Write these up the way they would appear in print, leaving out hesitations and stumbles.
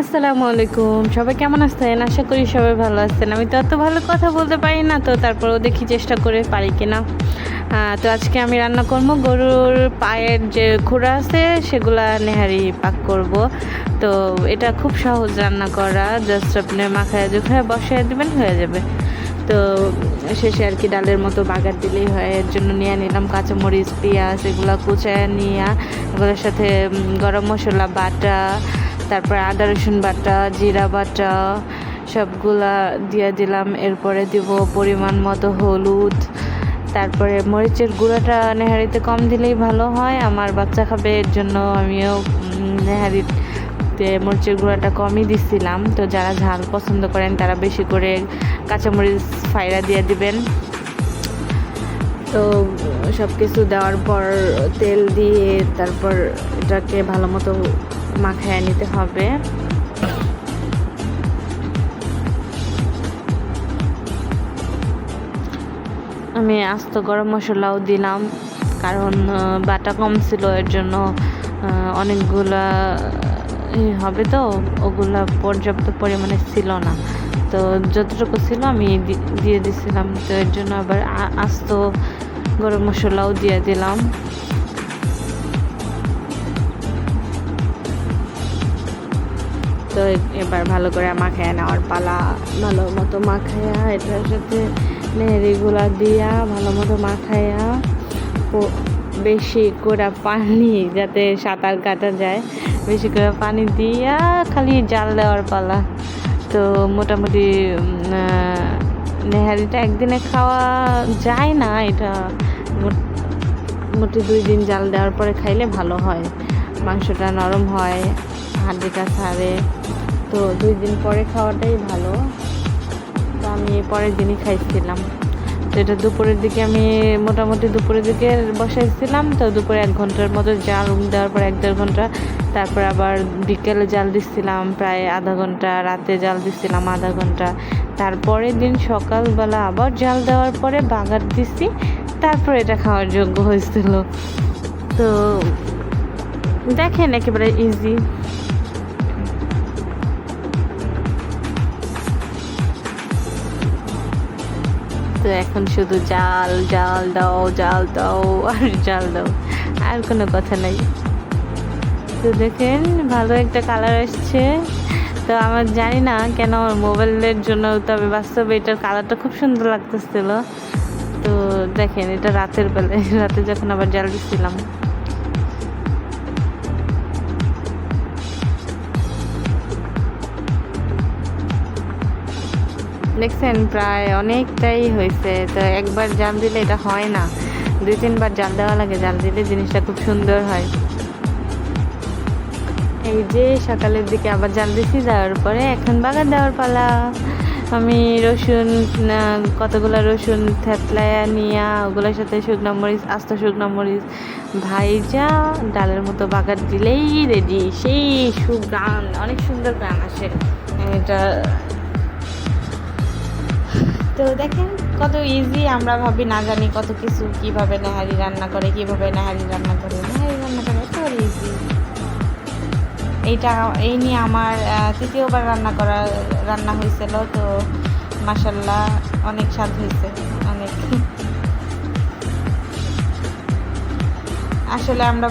আসসালামু আলাইকুম, সবাই কেমন আছেন? আশা করি সবাই ভালো আছেন। আমি তো অত ভালো কথা বলতে পারি না, তো তারপরেও দেখি চেষ্টা করে পারি কিনা। তো আজকে আমি রান্না করবো গরুর পায়ের যে খুঁড়া আছে সেগুলা নেহারি পাক করব। তো এটা খুব সহজ রান্না করা, জাস্ট আপনি মাখায় জোখায় বসায় দিবেন, হয়ে যাবে। তো শেষে আর কি ডালের মতো বাগার দিলেই হয়। এর জন্য নিয়ে নিলাম কাঁচামরিচ, পেঁয়াজ, এগুলো কুচায় নিয়ে এগুলোর সাথে গরম মশলা বাটা, তারপর আদা রসুন বাটা, জিরা বাটা সবগুলা দিয়ে দিলাম। এরপরে দিব পরিমাণ মতো হলুদ, তারপরে মরিচের গুঁড়াটা নেহারিতে কম দিলেই ভালো হয়। আমার বাচ্চা খাবে, এর জন্য আমিও নেহারিতে মরিচের গুঁড়াটা কমই দিছিলাম। তো যারা ঝাল পছন্দ করেন তারা বেশি করে কাঁচামরিচ ফাইরা দিয়ে দিবেন। তো সব কিছু দেওয়ার পর তেল দিয়ে তারপর এটাকে ভালো মতো মাখায় নিতে হবে। আমি আস্ত গরম মশলাও দিলাম, কারণ বাটা কম ছিল, এর জন্য অনেকগুলা হবে, তো ওগুলা পর্যাপ্ত পরিমাণে ছিল না। তো যতটুকু ছিল আমি দিয়ে দিছিলাম। তো এর জন্য আবার আস্ত গরম মশলাও দিয়ে দিলাম। তো এবার ভালো করে মাখায় নেওয়ার পালা। ভালো মতো মাখায়া এটার সাথে নেহারিগুলা দিয়া ভালো মতো মাখায়া বেশি করে পানি, যাতে সাঁতার কাটা যায়, বেশি করে পানি দিয়া খালি জাল দেওয়ার পালা। তো মোটামুটি নেহারিটা একদিনে খাওয়া যায় না, এটা মোটামুটি 2 দিন জাল দেওয়ার পরে খাইলে ভালো হয়। মাংসটা নরম হয়, হাড্ডিটা ছাড়ে। তো 2 দিন পরে খাওয়াটাই ভালো। তো আমি পরের দিনই খাইছিলাম। তো এটা দুপুরের দিকে আমি মোটামুটি দুপুরের দিকে বসাইছিলাম। তো দুপুরে 1 ঘন্টার মতো জাল দেওয়ার পর 1-1.5 ঘন্টা, তারপর আবার বিকেলে জাল দিচ্ছিলাম প্রায় আধা ঘন্টা, রাতে জাল দিচ্ছিলাম আধা ঘন্টা। তারপরের দিন সকালবেলা আবার জাল দেওয়ার পরে বাগার দিচ্ছি, তারপর এটা খাওয়ার যোগ্য হয়েছিল। তো দেখেন, একেবারে ইজি। তো এখন শুধু জাল জাল দাও, জাল দাও আর জাল দাও, আর কোনো কথা নাই। তো দেখেন ভালো একটা কালার আসছে। তো আমার জানি না কেন, আমার মোবাইলের জন্য, তবে বাস্তবে এটার কালারটা খুব সুন্দর লাগতেছিল। তো দেখেন, এটা রাতের বেলায়, রাতে যখন আবার জাল দিচ্ছিলাম। দেখছেন প্রায় অনেকটাই হয়েছে। তো একবার জাল দিলে এটা হয় না, 2-3 বার জাল দেওয়া লাগে, জাল দিলে জিনিসটা খুব সুন্দর হয়। এই যে সকালের দিকে আবার জাল দিছি, দেওয়ার পরে এখন বাগার দেওয়ার পালা। আমি রসুন, কতগুলো রসুন থেতলায়া নিয়া ওগুলোর সাথে শুকনো মরিচ, আস্ত শুকনো মরিচ ভাইজা ডালের মতো বাগার দিলেই রেডি। সেই সুগ্রান, অনেক সুন্দর গ্রান আসে এটা। তো দেখেন কত ইজি। আমরা ভাবি না জানি কত কিছু, কিভাবে নেহারি রান্না করে, নেহারি রান্না করে একেবারে ইজি। এই নিয়ে আমার 3য় বার রান্না হয়েছিল। তো মাশাল্লাহ অনেক স্বাদ হয়েছে, অনেক। আসলে আমরা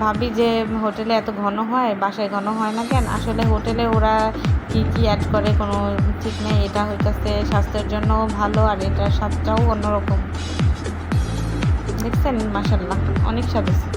ভাবি যে হোটেলে এত ঘন হয়, বাসায় ঘন হয় না কেন? আসলে হোটেলে ওরা কি অ্যাড করে কোনো ঠিক নেই। এটা হইতেছে স্বাস্থ্যের জন্য ভালো, আর এটার স্বাদটাও অন্যরকম। দেখছেন, মাশাল্লাহ অনেক স্বাদ আছে।